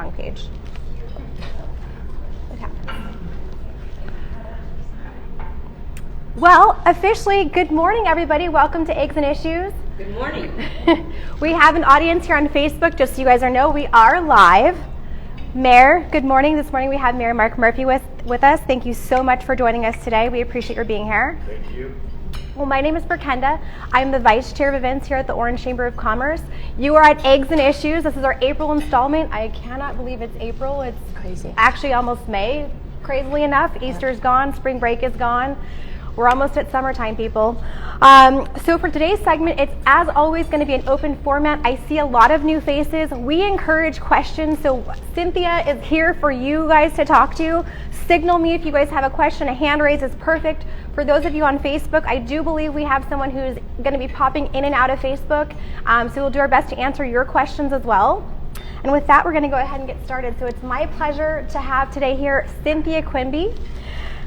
Wrong page. What happened? Well, officially, good morning, everybody. Welcome to Eggs and Issues. Good morning. We have an audience here on Facebook. Just so you guys know, we are live. Mayor, good morning. This morning we have Mayor Mark Murphy with us. Thank you so much for joining us today. We appreciate your being here. Thank you. Well, my name is Berkenda. I'm the Vice Chair of Events here at the Orange Chamber of Commerce. You are at Eggs and Issues. This is our April installment. I cannot believe it's April. It's crazy. Actually almost May, crazily enough. Easter's gone, spring break is gone. We're almost at summertime, people. So for today's segment, it's as always going to be an open format. I see a lot of new faces. We encourage questions, so Cynthia is here for you guys to talk to. Signal me if you guys have a question. A hand raise is perfect. For those of you on Facebook, I do believe we have someone who's going to be popping in and out of Facebook, so we'll do our best to answer your questions as well. And with that, we're going to go ahead and get started. So it's my pleasure to have today here Cynthia Quimby.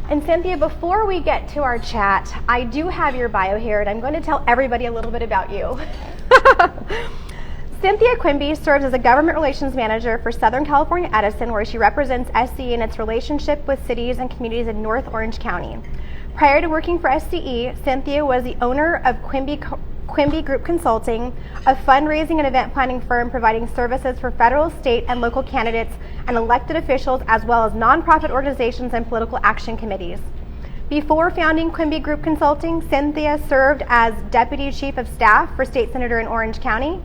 And Cynthia, before we get to our chat, I do have your bio here, and I'm going to tell everybody a little bit about you. Cynthia Quimby serves as a government relations manager for Southern California Edison, where she represents SCE in its relationship with cities and communities in North Orange County. Prior to working for SCE, Cynthia was the owner of Quimby Group Consulting, a fundraising and event planning firm providing services for federal, state, and local candidates and elected officials, as well as nonprofit organizations and political action committees. Before founding Quimby Group Consulting, Cynthia served as Deputy Chief of Staff for a state senator in Orange County.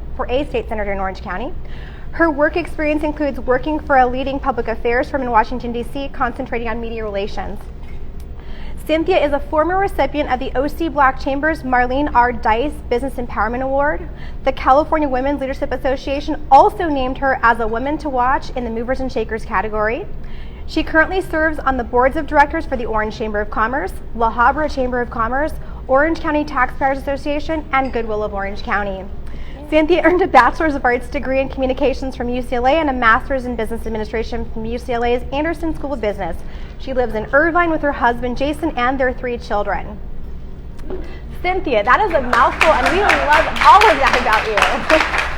Her work experience includes working for a leading public affairs firm in Washington, D.C., concentrating on media relations. Cynthia is a former recipient of the OC Black Chamber's Marlene R. Dice Business Empowerment Award. The California Women's Leadership Association also named her as a Woman to Watch in the Movers and Shakers category. She currently serves on the boards of directors for the Orange Chamber of Commerce, La Habra Chamber of Commerce, Orange County Taxpayers Association, and Goodwill of Orange County. Cynthia earned a Bachelor's of Arts degree in Communications from UCLA and a Master's in Business Administration from UCLA's Anderson School of Business. She lives in Irvine with her husband, Jason, and their 3 children. Cynthia, that is a mouthful, and we love all of that about you.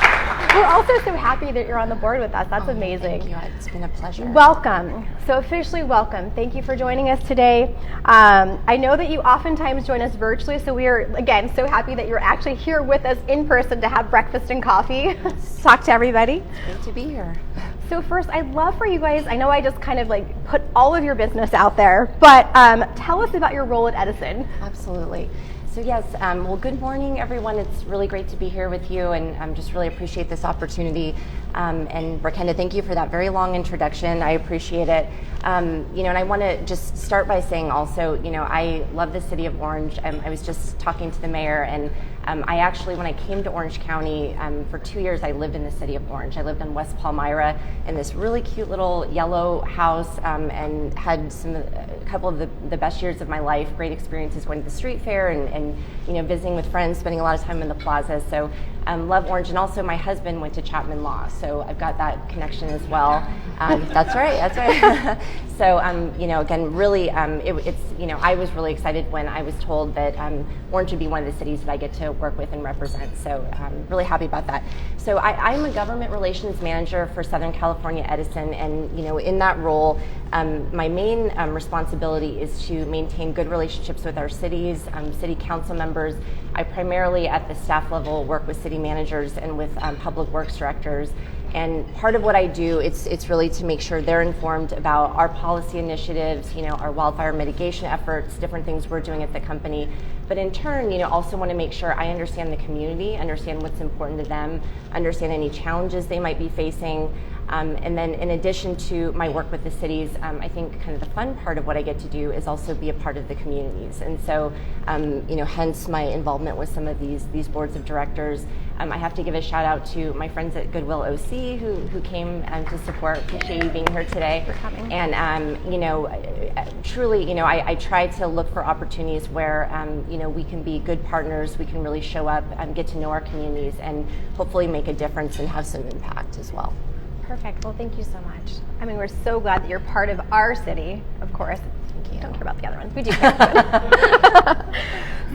We're also so happy that you're on the board with us. That's amazing. Thank you. It's been a pleasure. Welcome. So officially welcome. Thank you for joining us today. I know that you oftentimes join us virtually, so we are, again, so happy that you're actually here with us in person to have breakfast and coffee, talk to everybody. It's great to be here. So first, I'd love for you guys, I know I just kind of like put all of your business out there, but tell us about your role at Edison. Absolutely. So yes, well, good morning, everyone. It's really great to be here with you, and just really appreciate this opportunity. And Berkenda, thank you for that very long introduction. I appreciate it. And I want to just start by saying also, I love the city of Orange. I was just talking to the mayor, and I actually, when I came to Orange County, for 2 years, I lived in the city of Orange. I lived in West Palmyra in this really cute little yellow house, and had a couple of the best years of my life, great experiences going to the street fair and visiting with friends, spending a lot of time in the plaza. So love Orange. And also my husband went to Chapman Law, so I've got that connection as well. That's right. So, again, really, I was really excited when I was told that Orange would be one of the cities that I get to work with and represent. So I'm really happy about that. So I'm a government relations manager for Southern California Edison, and in that role, my main responsibility is to maintain good relationships with our cities, city council members. I primarily at the staff level work with city managers and with public works directors. And part of what I do, it's really to make sure they're informed about our policy initiatives, our wildfire mitigation efforts, different things we're doing at the company. But in turn, also want to make sure I understand the community, understand what's important to them, understand any challenges they might be facing. And then in addition to my work with the cities, I think kind of the fun part of what I get to do is also be a part of the communities. And so, hence my involvement with some of these boards of directors. I have to give a shout out to my friends at Goodwill OC who came to support. Appreciate you being here today. For coming. And truly, I try to look for opportunities where we can be good partners. We can really show up, get to know our communities, and hopefully make a difference and have some impact as well. Perfect. Well, thank you so much. I mean, we're so glad that you're part of our city, of course. Thank you. Don't care about the other ones. We do care.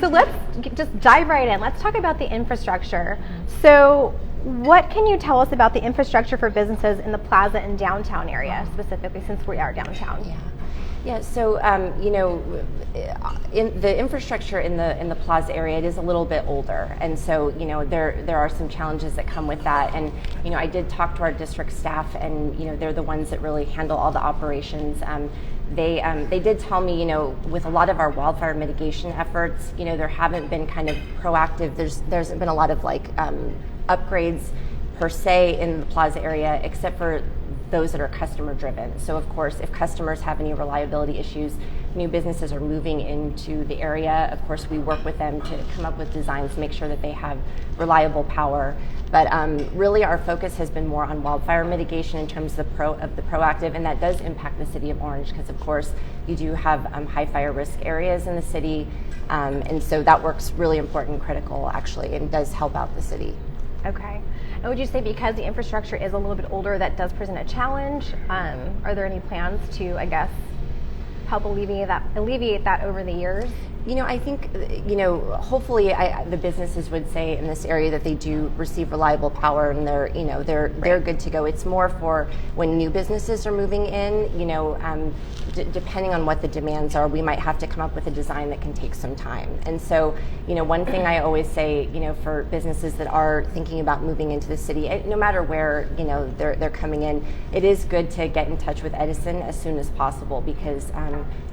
So let's just dive right in. Let's talk about the infrastructure. So what can you tell us about the infrastructure for businesses in the plaza and downtown area, specifically since we are downtown? Yeah. So in the infrastructure in the plaza area, it is a little bit older, and so there are some challenges that come with that. And I did talk to our district staff, and they're the ones that really handle all the operations. They did tell me, with a lot of our wildfire mitigation efforts, there haven't been kind of proactive. There hasn't been a lot of upgrades per se in the plaza area, except for those that are customer driven. So of course, if customers have any reliability issues, new businesses are moving into the area, of course we work with them to come up with designs to make sure that they have reliable power. But really our focus has been more on wildfire mitigation in terms of the proactive, and that does impact the city of Orange because of course you do have high fire risk areas in the city, and so that work's really important and critical actually, and does help out the city. Okay. And would you say because the infrastructure is a little bit older, that does present a challenge? Are there any plans to, I guess, help alleviate that over the years? I think, hopefully the businesses would say in this area that they do receive reliable power and they're good to go. It's more for when new businesses are moving in, depending on what the demands are, we might have to come up with a design that can take some time. And so, one thing I always say, for businesses that are thinking about moving into the city, no matter where, they're coming in, it is good to get in touch with Edison as soon as possible because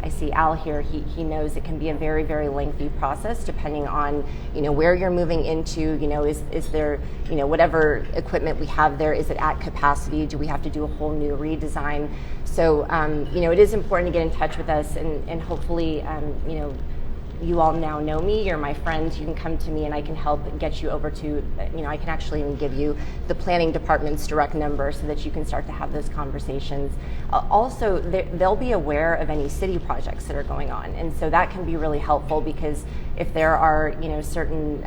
I see Al here, he knows it can be a very, very lengthy process depending on, where you're moving into, is there, whatever equipment we have there, is it at capacity? Do we have to do a whole new redesign? So, it is important to get in touch with us and hopefully, you all now know me, you're my friend, you can come to me and I can help get you over to, I can actually even give you the planning department's direct number so that you can start to have those conversations. Also, they'll be aware of any city projects that are going on, and so that can be really helpful because if there are, certain,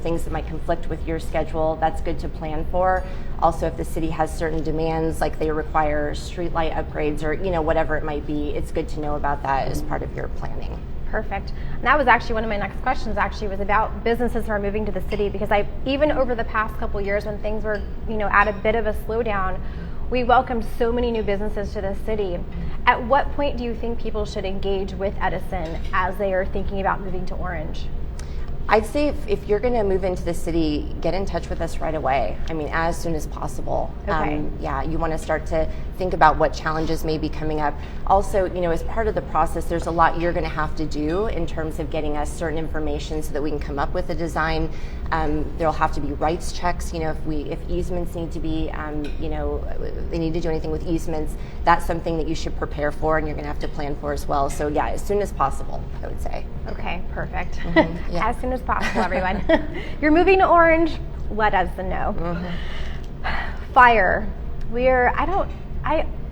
things that might conflict with your schedule, that's good to plan for. Also, if the city has certain demands, like they require streetlight upgrades or, whatever it might be, it's good to know about that as part of your planning. Perfect. And that was actually one of my next questions was about businesses who are moving to the city, because even over the past couple years when things were, at a bit of a slowdown, we welcomed so many new businesses to the city. At what point do you think people should engage with Edison as they are thinking about moving to Orange? I'd say if you're going to move into the city, get in touch with us right away. I mean, as soon as possible. Okay. You want to start to think about what challenges may be coming up. Also, as part of the process, there's a lot you're going to have to do in terms of getting us certain information so that we can come up with a design. There'll have to be rights checks. If easements need to be, they need to do anything with easements, that's something that you should prepare for and you're going to have to plan for as well. So yeah, as soon as possible, I would say. Okay, perfect. Mm-hmm, yeah. As soon as possible, everyone. You're moving to Orange, let us know. Mm-hmm. Fire.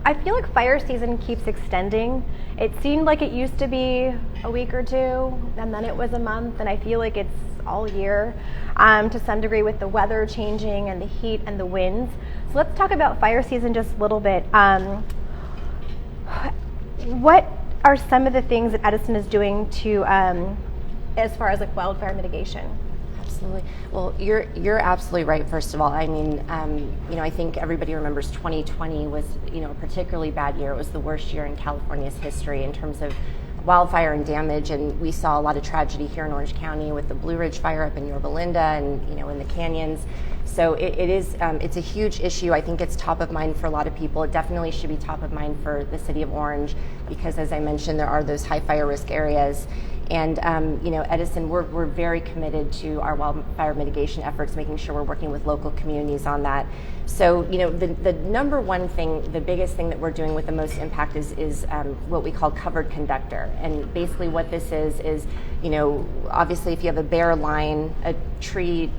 I feel like fire season keeps extending. It seemed like it used to be a week or two, and then it was a month, and I feel like it's all year to some degree with the weather changing and the heat and the winds. So let's talk about fire season just a little bit. What are some of the things that Edison is doing to, as far as wildfire mitigation? Absolutely. Well, you're absolutely right. First of all, I mean, I think everybody remembers 2020 was, a particularly bad year. It was the worst year in California's history in terms of wildfire and damage, and we saw a lot of tragedy here in Orange County with the Blue Ridge fire up in Yorba Linda and in the canyons. So it's a huge issue. I think it's top of mind for a lot of people. It definitely should be top of mind for the city of Orange because, as I mentioned, there are those high fire risk areas. And Edison, we're very committed to our wildfire mitigation efforts, making sure we're working with local communities on that. So, the number one thing, the biggest thing that we're doing with the most impact is what we call covered conductor. And basically what this is, obviously if you have a bare line, a tree,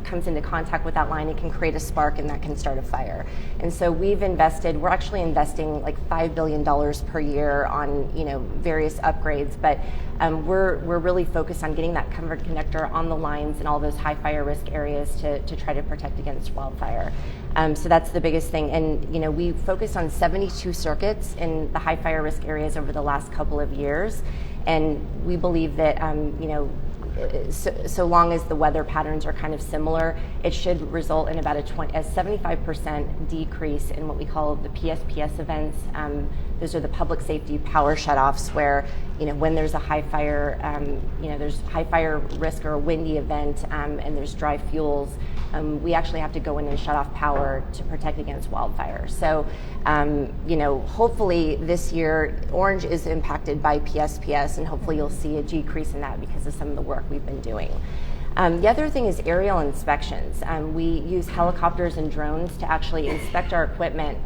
comes into contact with that line, it can create a spark and that can start a fire. And so we're actually investing like $5 billion per year on, various upgrades, but we're really focused on getting that covered conductor on the lines in all those high fire risk areas to try to protect against wildfire. So that's the biggest thing. And, we focused on 72 circuits in the high fire risk areas over the last couple of years. And we believe that, so long as the weather patterns are kind of similar, it should result in about a 75% decrease in what we call the PSPS events. Those are the public safety power shutoffs where, when there's a high fire, there's high fire risk or a windy event and there's dry fuels, we actually have to go in and shut off power to protect against wildfire. So, hopefully this year, Orange is impacted by PSPS, and hopefully you'll see a decrease in that because of some of the work we've been doing. The other thing is aerial inspections. We use helicopters and drones to actually inspect our equipment.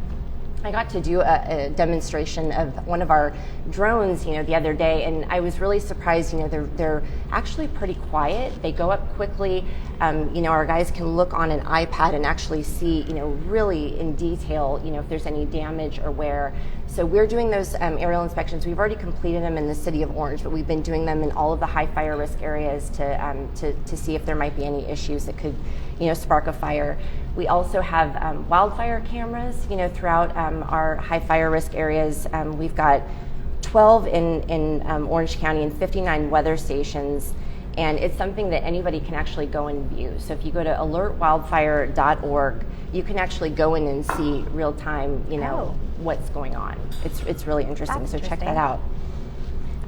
I got to do a demonstration of one of our drones, the other day, and I was really surprised. They're actually pretty quiet. They go up quickly. Our guys can look on an iPad and actually see, really in detail, if there's any damage or wear. So we're doing those aerial inspections. We've already completed them in the city of Orange, but we've been doing them in all of the high fire risk areas to see if there might be any issues that could, spark a fire. We also have wildfire cameras, throughout our high fire risk areas. We've got 12 in Orange County and 59 weather stations, and it's something that anybody can actually go and view. So if you go to alertwildfire.org, you can actually go in and see real time, what's going on. It's really interesting. So check that out.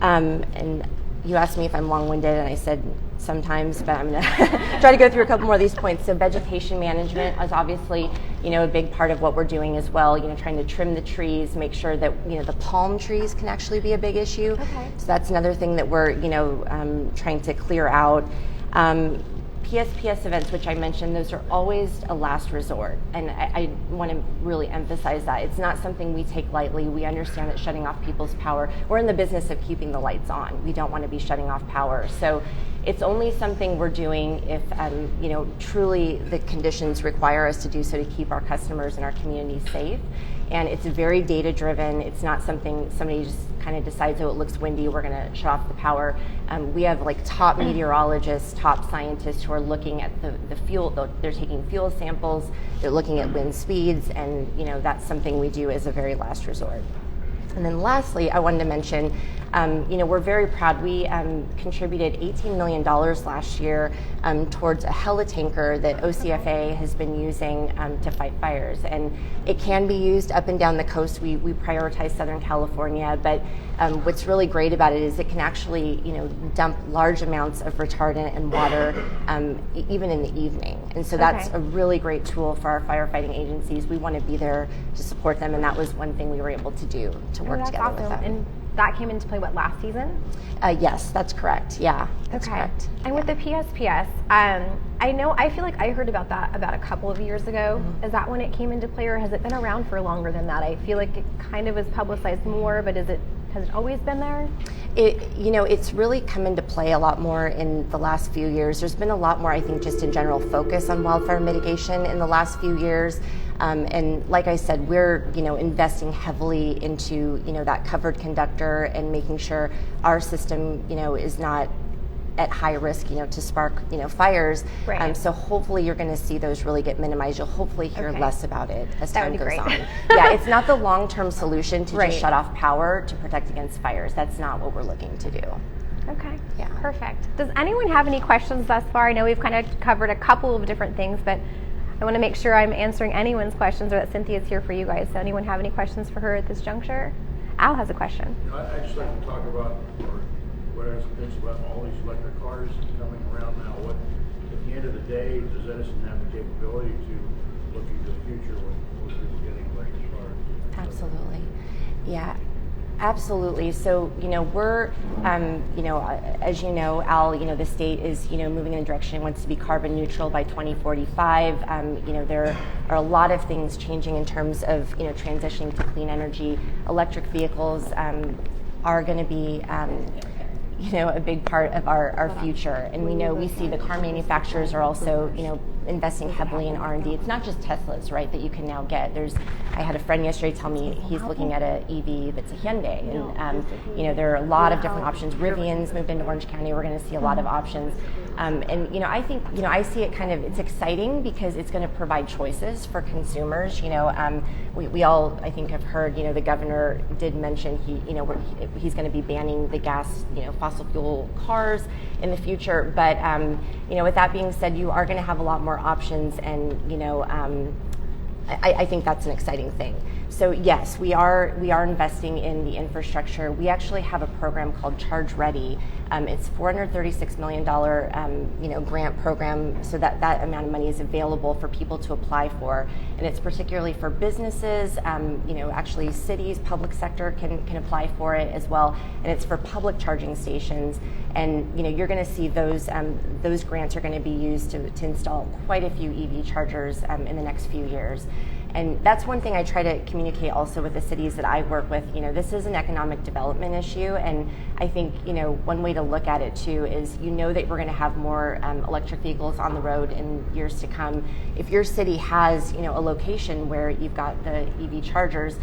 And you asked me if I'm long-winded, and I said sometimes, but I'm going to try to go through a couple more of these points. So vegetation management is obviously, a big part of what we're doing as well, trying to trim the trees, make sure that, the palm trees can actually be a big issue. Okay. So that's another thing that we're, trying to clear out. PSPS events, which I mentioned, those are always a last resort. And I want to really emphasize that. It's not something we take lightly. We understand that shutting off people's power, we're in the business of keeping the lights on. We don't want to be shutting off power. So it's only something we're doing if, truly the conditions require us to do so to keep our customers and our community safe. And it's very data driven. It's not something somebody just kind of decides, oh, it looks windy, we're going to shut off the power. We have top meteorologists, top scientists who are looking at the fuel. They're taking fuel samples, they're looking at wind speeds, and that's something we do as a very last resort. And then lastly, I wanted to mention, we're very proud. We contributed $18 million last year towards a helitanker that OCFA has been using to fight fires. And it can be used up and down the coast. We prioritize Southern California, but what's really great about it is it can actually, dump large amounts of retardant and water even in the evening. And so that's a really great tool for our firefighting agencies. We want to be there to support them, and that was one thing we were able to do to work together with them. And that came into play, last season? Yes, that's correct. Yeah, that's correct. And with the PSPS, I feel like I heard about that about a couple of years ago. Mm-hmm. Is that when it came into play, or has it been around for longer than that? I feel like it kind of was publicized more, but has it always been there? It's really come into play a lot more in the last few years. There's been a lot more, I think, just in general focus on wildfire mitigation in the last few years. And like I said, we're, investing heavily into, that covered conductor and making sure our system, is not at high risk, to spark, fires. Right. So hopefully you're going to see those really get minimized. You'll hopefully hear less about it as time goes on. Yeah, it's not the long-term solution to just shut off power to protect against fires. That's not what we're looking to do. Okay, yeah. Perfect. Does anyone have any questions thus far? I know we've kind of covered a couple of different things, but I want to make sure I'm answering anyone's questions, or that Cynthia's here for you guys. So anyone have any questions for her at this juncture? Al has a question. I'd just like to talk about, or what I was thinking about all these electric cars coming around now. What, at the end of the day, does Edison have the capability to look into the future when people getting electric cars? Absolutely. Yeah. Absolutely. So, we're, as you know, Al, the state is, moving in a direction it wants to be carbon neutral by 2045. There are a lot of things changing in terms of, transitioning to clean energy. Electric vehicles are going to be, a big part of our future. And we see the car manufacturers are also, investing heavily in R&D. It's not just Teslas, right, that you can now get. I had a friend yesterday tell me he's looking at an EV that's a Hyundai, and there are a lot of different options. Rivian's moved into Orange County. We're going to see a lot of options. And I think I see it kind of, it's exciting because it's going to provide choices for consumers. We all, I think, have heard, the governor did mention he's going to be banning the gas, fossil fuel cars in the future. But with that being said, you are going to have a lot more options, and I think that's an exciting thing. So yes, we are investing in the infrastructure. We actually have a program called Charge Ready. It's $436 million grant program, so that amount of money is available for people to apply for, and it's particularly for businesses. Actually cities, public sector can apply for it as well, and it's for public charging stations. And you're going to see those grants are going to be used to install quite a few EV chargers in the next few years. And that's one thing I try to communicate also with the cities that I work with. This is an economic development issue, and I think one way to look at it too is that we're going to have more electric vehicles on the road in years to come. If your city has a location where you've got the EV chargers,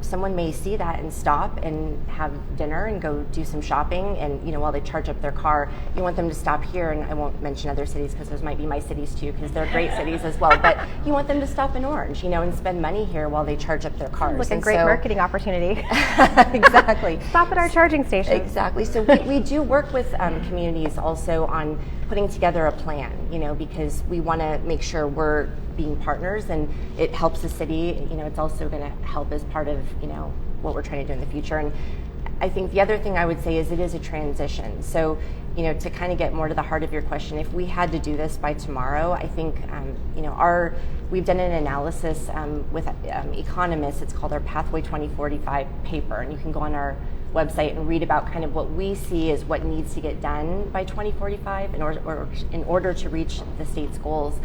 someone may see that and stop and have dinner and go do some shopping, and while they charge up their car, you want them to stop here. And I won't mention other cities because those might be my cities too, because they're great cities as well, but you want them to stop in Orange, and spend money here while they charge up their cars. Like a great marketing opportunity. Exactly. Stop at our charging station. Exactly. So we do work with communities also on putting together a plan, because we want to make sure we're being partners, and it helps the city. It's also going to help as part of what we're trying to do in the future. And I think the other thing I would say is it is a transition. So to kind of get more to the heart of your question, if we had to do this by tomorrow, I think we've done an analysis with economists. It's called our Pathway 2045 paper, and you can go on our website and read about kind of what we see as what needs to get done by 2045 in order to reach the state's goals.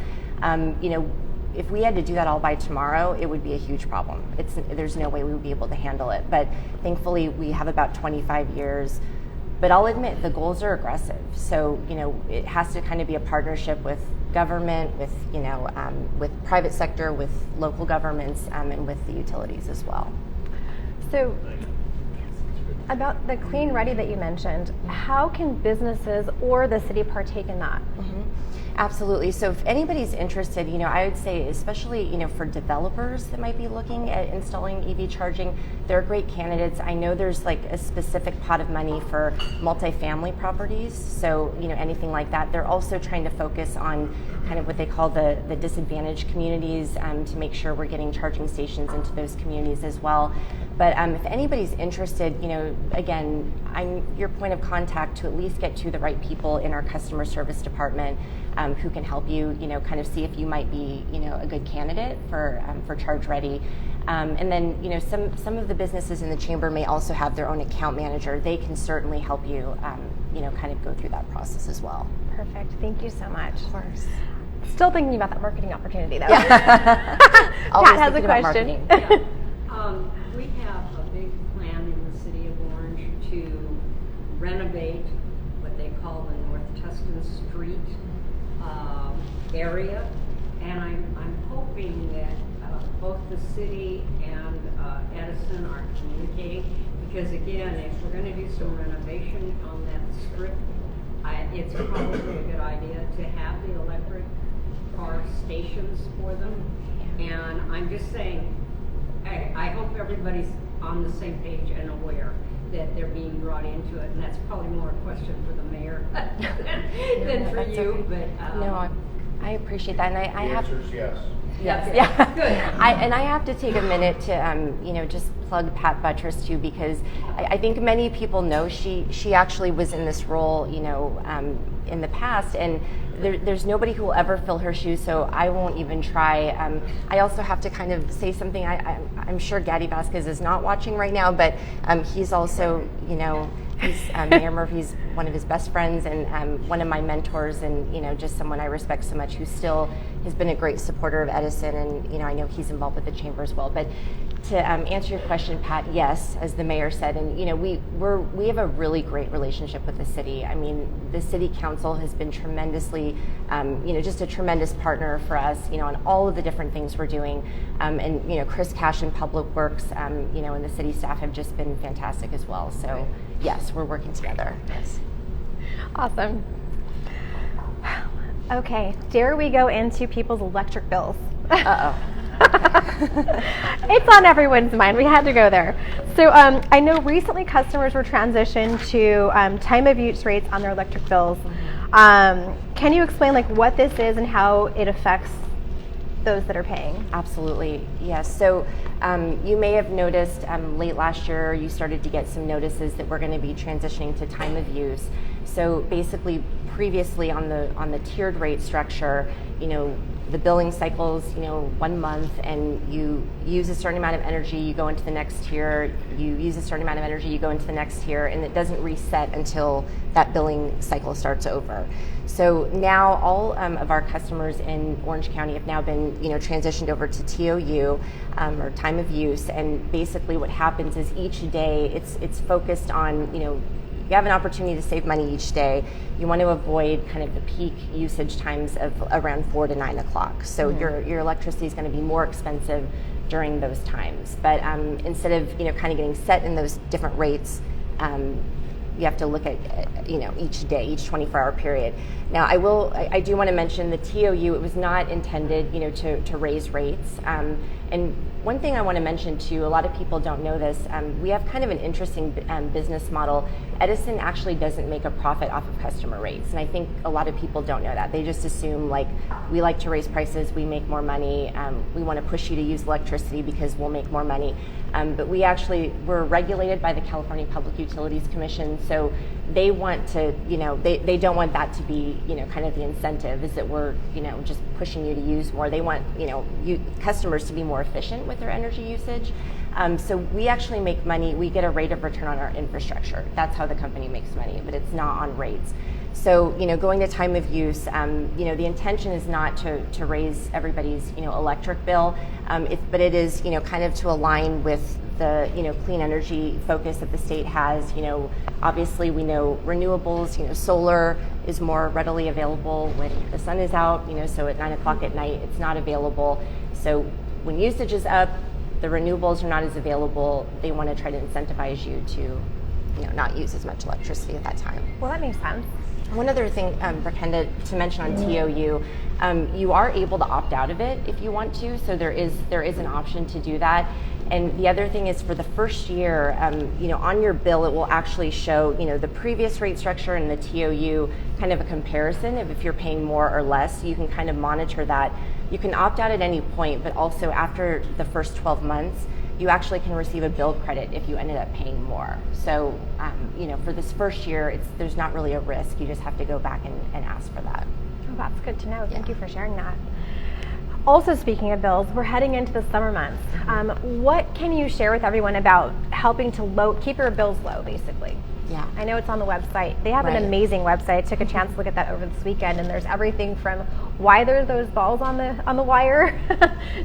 If we had to do that all by tomorrow, it would be a huge problem. There's no way we would be able to handle it. But thankfully, we have about 25 years. But I'll admit, the goals are aggressive. So, it has to kind of be a partnership with government, with private sector, with local governments, and with the utilities as well. So, about the Clean Ready that you mentioned, how can businesses or the city partake in that? Mm-hmm. Absolutely. So if anybody's interested, I would say especially, for developers that might be looking at installing EV charging, they're great candidates. I know there's like a specific pot of money for multifamily properties. So, anything like that. They're also trying to focus on kind of what they call the disadvantaged communities to make sure we're getting charging stations into those communities as well. But if anybody's interested, again, I'm your point of contact to at least get to the right people in our customer service department who can help you, kind of see if you might be, a good candidate for Charge Ready. And then, some of the businesses in the chamber may also have their own account manager. They can certainly help you, kind of go through that process as well. Perfect. Thank you so much. Of course. Still thinking about that marketing opportunity, though. Yeah. Pat has a question. We have a big plan in the city of Orange to renovate what they call the North Tustin Street area, and I'm hoping that both the city and Edison are communicating, because again, if we're going to do some renovation on that strip, it's probably a good idea to have the electric car stations for them. And I'm just saying, I hope everybody's on the same page and aware that they're being brought into it, and that's probably more a question for the mayor than for you. Okay. But no, I appreciate that, and I have. The answer is yes. Yes, Okay. yeah. Good. I have to take a minute to, just plug Pat Buttress too, because I think many people know she actually was in this role, in the past, and there's nobody who will ever fill her shoes, so I won't even try. I also have to kind of say something. I'm sure Gaddy Vasquez is not watching right now, but he's also, he's Mayor Murphy's one of his best friends, and one of my mentors, and just someone I respect so much, who still has been a great supporter of Edison, and I know he's involved with the chamber as well. But to answer your question, Pat, yes, as the mayor said, and we have a really great relationship with the city. I mean, the city council has been tremendously, just a tremendous partner for us, on all of the different things we're doing, and Chris Cash in Public Works, and the city staff have just been fantastic as well. So yes, we're working together. Yes. Awesome. Okay, dare we go into people's electric bills? Uh-oh. It's on everyone's mind. We had to go there. So I know recently customers were transitioned to time of use rates on their electric bills. Can you explain like what this is and how it affects those that are paying? Absolutely, yes. So you may have noticed late last year you started to get some notices that we're going to be transitioning to time of use. So basically, previously on the tiered rate structure, the billing cycles, 1 month, and you use a certain amount of energy, you go into the next tier, you use a certain amount of energy, you go into the next tier, and it doesn't reset until that billing cycle starts over. So now all of our customers in Orange County have now been, transitioned over to TOU, or time of use, and basically what happens is each day it's focused on, you have an opportunity to save money each day. You want to avoid kind of the peak usage times of around 4 to 9 o'clock. So your electricity is going to be more expensive during those times. But instead of kind of getting set in those different rates, you have to look at each day, each 24-hour period. Now I do want to mention the TOU. It was not intended to raise rates. And one thing I want to mention too, a lot of people don't know this, we have kind of an interesting business model. Edison actually doesn't make a profit off of customer rates, and I think a lot of people don't know that. They just assume like we like to raise prices, we make more money, we want to push you to use electricity because we'll make more money. But we're regulated by the California Public Utilities Commission, so they want to, they don't want that to be, kind of the incentive is that we're, just pushing you to use more. They want, customers to be more efficient with their energy usage. So we actually make money. We get a rate of return on our infrastructure. That's how the company makes money, but it's not on rates. So, going to time of use, the intention is not to raise everybody's, electric bill, but it is, kind of to align with the, clean energy focus that the state has. Obviously we know renewables, solar is more readily available when the sun is out, so at 9 o'clock at night, it's not available. So when usage is up, the renewables are not as available. They want to try to incentivize you to, not use as much electricity at that time. Well, that makes sense. One other thing, Berkenda, to mention on TOU, you are able to opt out of it if you want to. So there is an option to do that. And the other thing is for the first year, on your bill, it will actually show, the previous rate structure and the TOU, kind of a comparison of if you're paying more or less. So you can kind of monitor that. You can opt out at any point, but also after the first 12 months, you actually can receive a bill credit if you ended up paying more. So, for this first year, there's not really a risk. You just have to go back and ask for that. Oh, that's good to know. Thank you for sharing that. Also, speaking of bills, we're heading into the summer months. What can you share with everyone about helping to keep your bills low, basically? Yeah. I know it's on the website. They have an amazing website. I took a chance to look at that over this weekend, and there's everything from why there are those balls on the wire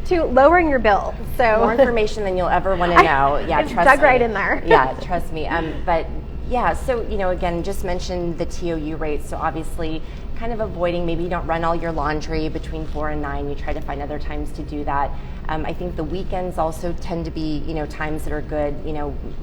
to lowering your bill. So more information than you'll ever want to know. Yeah, it's trust dug me. right in there. Yeah, trust me. But yeah, so again, just mention the TOU rates. So obviously, kind of avoiding, maybe you don't run all your laundry between 4 and 9. You try to find other times to do that. I think the weekends also tend to be, times that are good.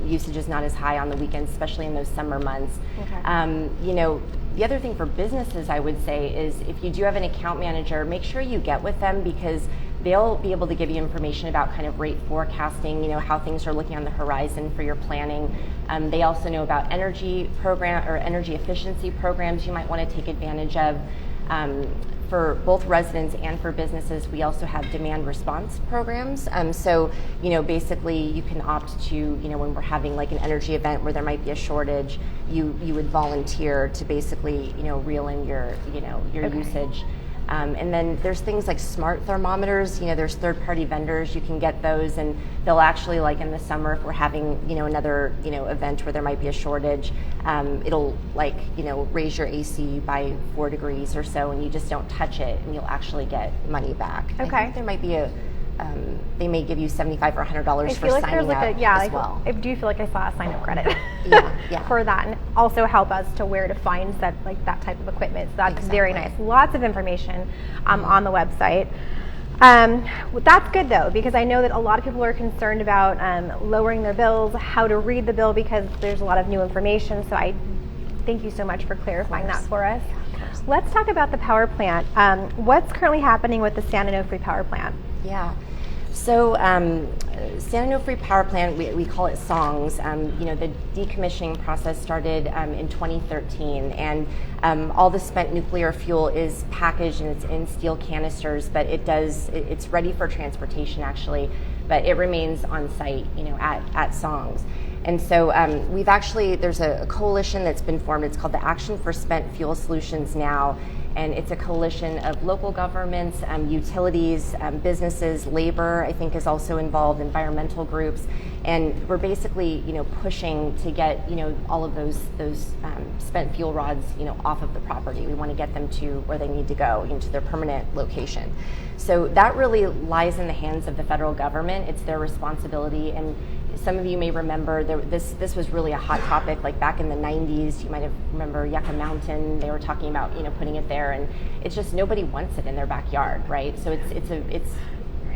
Usage is not as high on the weekends, especially in those summer months. Okay. The other thing for businesses, I would say, is if you do have an account manager, make sure you get with them because they'll be able to give you information about kind of rate forecasting, how things are looking on the horizon for your planning. They also know about energy program or energy efficiency programs you might want to take advantage of. For both residents and for businesses, we also have demand response programs. So, basically you can opt to, when we're having like an energy event where there might be a shortage, you would volunteer to basically, reel in your usage. And then there's things like smart thermometers, there's third-party vendors, you can get those and they'll actually, like in the summer, if we're having, another, event where there might be a shortage, it'll raise your AC by 4 degrees or so and you just don't touch it and you'll actually get money back. Okay. I think there might be they may give you $75 or $100 for like signing up as well. I do feel like I saw a sign-up credit yeah. for that, and also help us to where to find that type of equipment. So that's very nice. Lots of information on the website. That's good though, because I know that a lot of people are concerned about lowering their bills, how to read the bill, because there's a lot of new information. So I thank you so much for clarifying that for us. Let's talk about the power plant. What's currently happening with the San Onofre power plant? Yeah. So San Onofre Power Plant, we call it SONGS. The decommissioning process started in 2013, and all the spent nuclear fuel is packaged and it's in steel canisters, but it's ready for transportation actually, but it remains on site, at SONGS. And so there's a coalition that's been formed. It's called the Action for Spent Fuel Solutions Now. And it's a coalition of local governments, utilities, businesses, labor, I think is also involved, environmental groups. And we're basically, pushing to get, all of those spent fuel rods, off of the property. We want to get them to where they need to go, to their permanent location. So that really lies in the hands of the federal government. It's their responsibility. And some of you may remember this was really a hot topic, like back in the 90s. You might have remember Yucca Mountain. They were talking about putting it there, and it's just nobody wants it in their backyard, right? So it's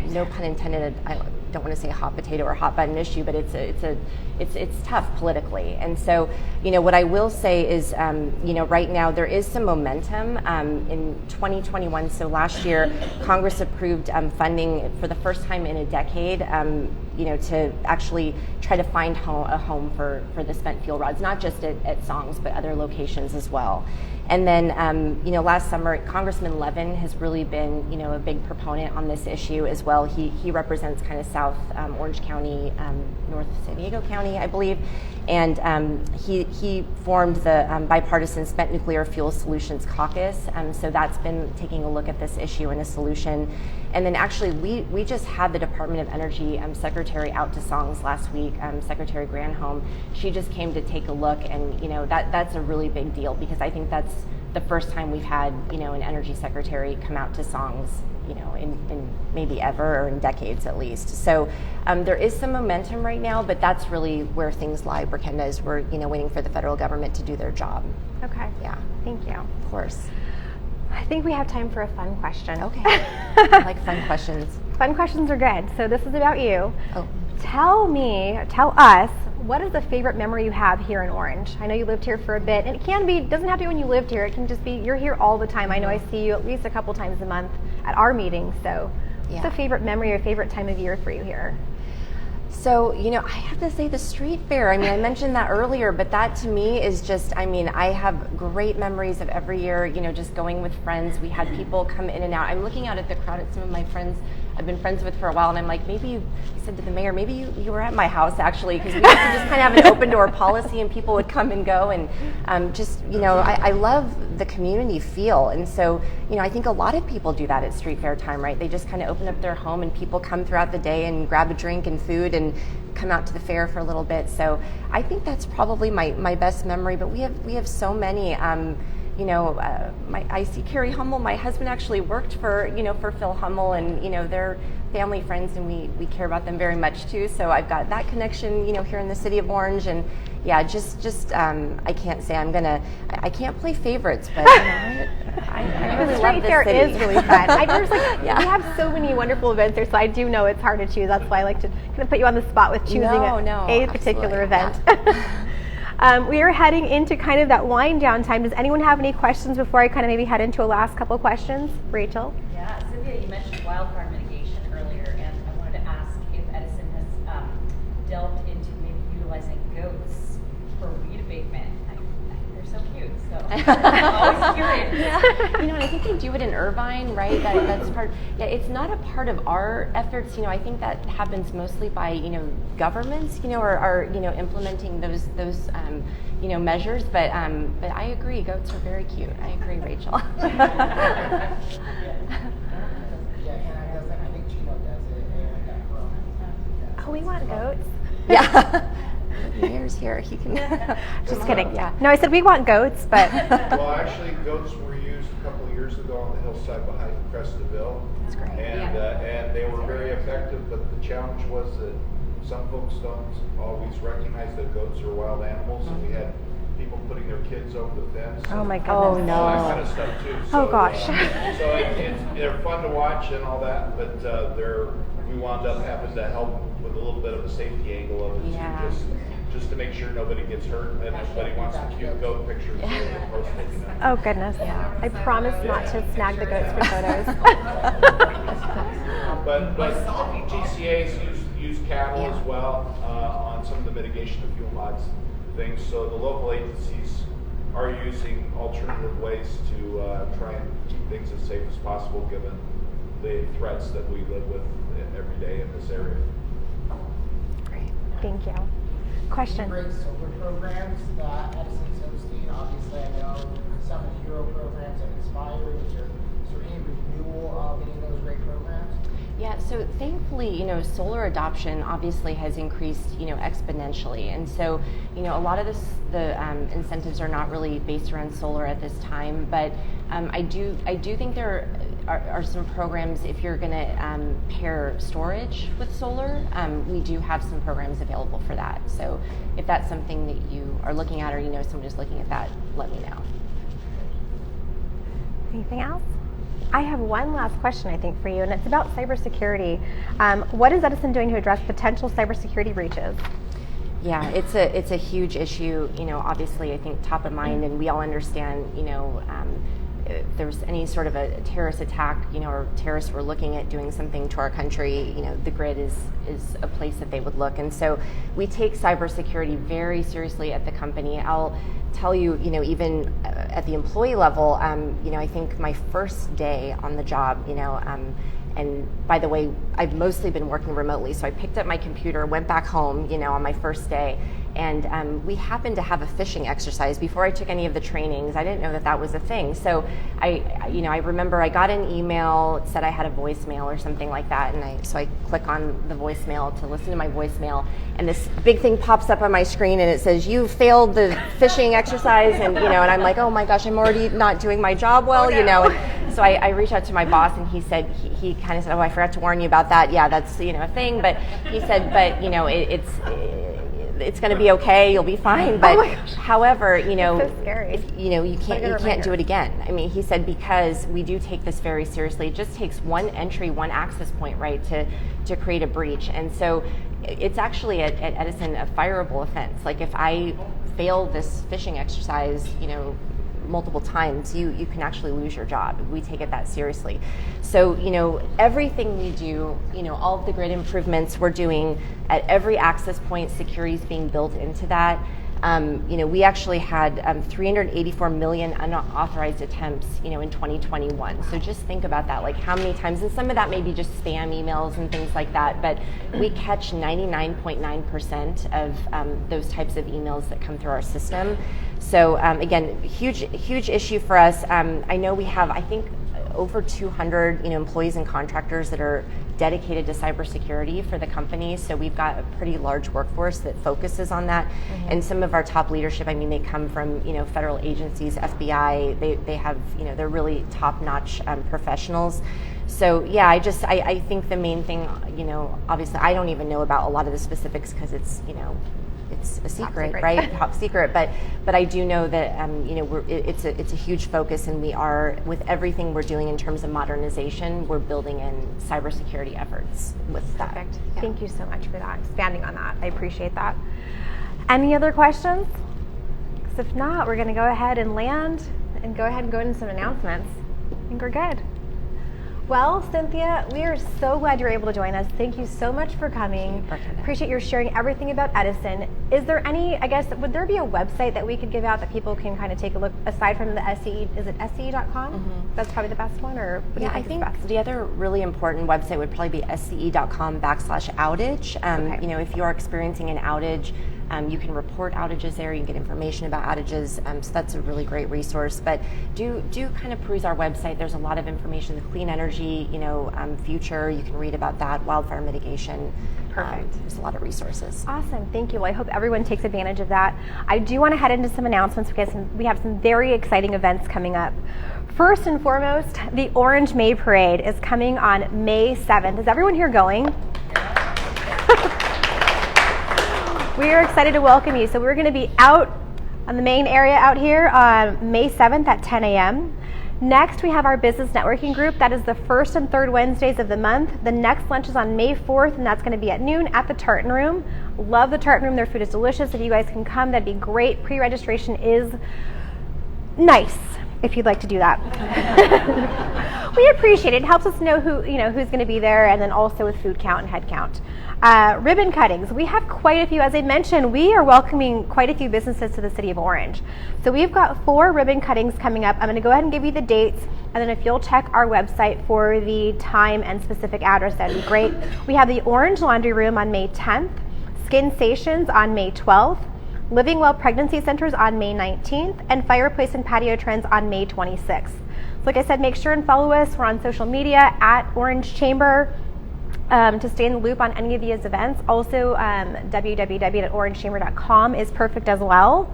no pun intended. I don't want to say a hot potato or hot button issue, but it's tough politically. And so what I will say is right now there is some momentum in 2021. So last year Congress approved funding for the first time in a decade. To actually try to find a home for the spent fuel rods, not just at SONGS, but other locations as well. And then, last summer, Congressman Levin has really been, a big proponent on this issue as well. He represents kind of South Orange County, North San Diego County, I believe. And he formed the Bipartisan Spent Nuclear Fuel Solutions Caucus. So that's been taking a look at this issue and a solution. And then actually, we just had the Department of Energy Secretary out to SONGS last week, Secretary Granholm. She just came to take a look, and that's a really big deal, because I think that's the first time we've had an Energy Secretary come out to SONGS, in maybe ever, or in decades at least. So there is some momentum right now, but that's really where things lie, Berkenda, is we're waiting for the federal government to do their job. Okay. Yeah. Thank you. Of course. I think we have time for a fun question. Okay. I like fun questions. Fun questions are good. So this is about you. Oh. Tell us, what is the favorite memory you have here in Orange? I know you lived here for a bit, and it doesn't have to be when you lived here. It can just be, you're here all the time. I know I see you at least a couple times a month at our meetings. So what's a favorite memory or favorite time of year for you here? So, I have to say the street fair. I mentioned that earlier, but that to me is just, I have great memories of every year, just going with friends. We had people come in and out. I'm looking out at the crowd at some of my friends I've been friends with for a while, and I'm like, I said to the mayor, maybe you were at my house actually, because we used to just kind of have an open door policy, and people would come and go, and I love the community feel. And so, I think a lot of people do that at street fair time, right? They just kind of open up their home, and people come throughout the day and grab a drink and food and come out to the fair for a little bit. So I think that's probably my best memory, but we have so many. I see Carrie Hummel. My husband actually worked for Phil Hummel, and they're family friends, and we care about them very much too. So I've got that connection, here in the city of Orange, and I can't say I can't play favorites, but I really love this city. Is really fun. We have so many wonderful events there, so I do know it's hard to choose. That's why I like to kind of put you on the spot with choosing a particular event. Yeah. We are heading into kind of that wind down time. Does anyone have any questions before I kind of maybe head into a last couple of questions? Rachel? Yeah, Cynthia, you mentioned wildfire mitigation earlier, and I wanted to ask if Edison has delved into maybe utilizing goats for weed abatement. They're so cute, so I'm always curious. Yeah. And I think they do it in Irvine, right? That's part. Yeah, it's not a part of our efforts. I think that happens mostly by governments, are implementing those measures. But I agree, goats are very cute. I agree, Rachel. Yeah, I think Chino does it. Oh, we want goats. Yeah. Mayor's here. He can. Just kidding. Yeah. No, I said we want goats, but. Well, actually, goats were used a couple of years ago on the hillside behind Crestville. That's great. And they were very effective, but the challenge was that some folks don't always recognize that goats are wild animals, and we had people putting their kids over the fence. Oh my goodness. Oh no. All that kind of stuff too. So, Oh gosh. they're fun to watch and all that, but we wound up having to help with a little bit of a safety angle of it. Yeah. To just just to make sure nobody gets hurt, and if anybody wants some cute goat pictures, we'll post it, you know. Oh goodness. I promise not to snag the goats for photos. But GCAs use cattle as well on some of the mitigation of fuel mods things. So the local agencies are using alternative ways to try and keep things as safe as possible, given the threats that we live with every day in this area. Great. Thank you. Question. Great solar programs that Edison's hosting. Obviously, I know some of the hero programs have expired. Is there any renewal of any of those great programs? Yeah, so thankfully, solar adoption obviously has increased, exponentially. And so, a lot of the incentives are not really based around solar at this time, but I do think there are some programs if you're going to pair storage with solar. We do have some programs available for that. So if that's something that you are looking at, or someone is looking at that, let me know. Anything else? I have one last question, I think, for you, and it's about cybersecurity. What is Edison doing to address potential cybersecurity breaches? Yeah, it's a huge issue. Obviously, I think top of mind, and we all understand. If there's any sort of a terrorist attack, or terrorists were looking at doing something to our country, the grid is a place that they would look. And so we take cybersecurity very seriously at the company. I'll tell you, even at the employee level, I think my first day on the job, and by the way, I've mostly been working remotely, so I picked up my computer, went back home, on my first day, and we happened to have a phishing exercise before I took any of the trainings. I didn't know that was a thing. So I remember I got an email, it said I had a voicemail or something like that, and so I click on the voicemail to listen to my voicemail, and this big thing pops up on my screen, and it says, "You failed the phishing exercise," and and I'm like, oh my gosh, I'm already not doing my job well, And so I reached out to my boss, and he said, he kind of said, "Oh, I forgot to warn you about that. Yeah, that's a thing." But he said, "But it's going to be okay. You'll be fine." But however, it's so scary. you can't do it again. I mean, he said, because we do take this very seriously. It just takes one entry, one access point, right, to create a breach. And so it's actually at Edison a fireable offense. Like if I fail this phishing exercise, multiple times, you can actually lose your job. We take it that seriously. So, everything we do, all of the grid improvements we're doing at every access point, security is being built into that. We actually had 384 million unauthorized attempts, in 2021. So just think about that, like how many times, and some of that may be just spam emails and things like that, but we catch 99.9% of those types of emails that come through our system. So again, huge issue for us. I know we have, I think, over 200 employees and contractors that are dedicated to cybersecurity for the company. So we've got a pretty large workforce that focuses on that. Mm-hmm. And some of our top leadership, they come from federal agencies, FBI. They have they're really top-notch professionals. So yeah, I think the main thing, obviously I don't even know about a lot of the specifics because it's it's a secret, right? Top secret. But I do know that it's a huge focus, and we are, with everything we're doing in terms of modernization, we're building in cybersecurity efforts with that. Perfect. Yeah. Thank you so much for that. Expanding on that, I appreciate that. Any other questions? Because if not, we're going to go ahead and land and go into some announcements. I think we're good. Well, Cynthia, we are so glad you're able to join us. Thank you so much for coming. Appreciate your sharing everything about Edison. Is there any, would there be a website that we could give out that people can kind of take a look, aside from the SCE, is it SCE.com? Mm-hmm. That's probably the best one, or what do you think is best? The other really important website would probably be SCE.com/outage. Okay. If you're experiencing an outage, you can report outages there. You can get information about outages. So that's a really great resource. But do kind of peruse our website. There's a lot of information. The clean energy, future. You can read about that. Wildfire mitigation. Perfect. There's a lot of resources. Awesome. Thank you. Well, I hope everyone takes advantage of that. I do want to head into some announcements because we have some very exciting events coming up. First and foremost, the Orange May Parade is coming on May 7th. Is everyone here going? We are excited to welcome you. So we're going to be out on the main area out here on May 7th at 10 a.m. Next, we have our business networking group. That is the first and third Wednesdays of the month. The next lunch is on May 4th, and that's going to be at noon at the Tartan Room. Love the Tartan Room. Their food is delicious. If you guys can come, that'd be great. Pre-registration is nice if you'd like to do that. We appreciate it. It helps us know who's going to be there, and then also with food count and head count. Ribbon cuttings. We have quite a few. As I mentioned, we are welcoming quite a few businesses to the city of Orange. So we've got 4 ribbon cuttings coming up. I'm going to go ahead and give you the dates, and then if you'll check our website for the time and specific address, that'd be great. We have the Orange Laundry Room on May 10th, Skin Stations on May 12th, Living Well Pregnancy Centers on May 19th, and Fireplace and Patio Trends on May 26th. So like I said, make sure and follow us. We're on social media at Orange Chamber to stay in the loop on any of these events. Also, www.orangechamber.com is perfect as well.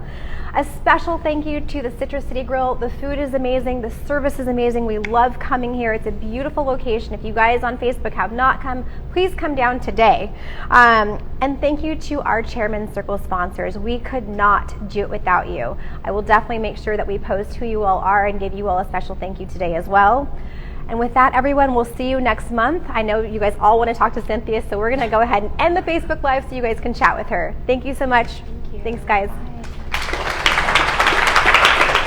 A special thank you to the Citrus City Grill. The food is amazing. The service is amazing. We love coming here. It's a beautiful location. If you guys on Facebook have not come, please come down today. And thank you to our Chairman Circle sponsors. We could not do it without you. I will definitely make sure that we post who you all are and give you all a special thank you today as well. And with that, everyone, we'll see you next month. I know you guys all want to talk to Cynthia, so we're going to go ahead and end the Facebook Live so you guys can chat with her. Thank you so much. Thanks, guys.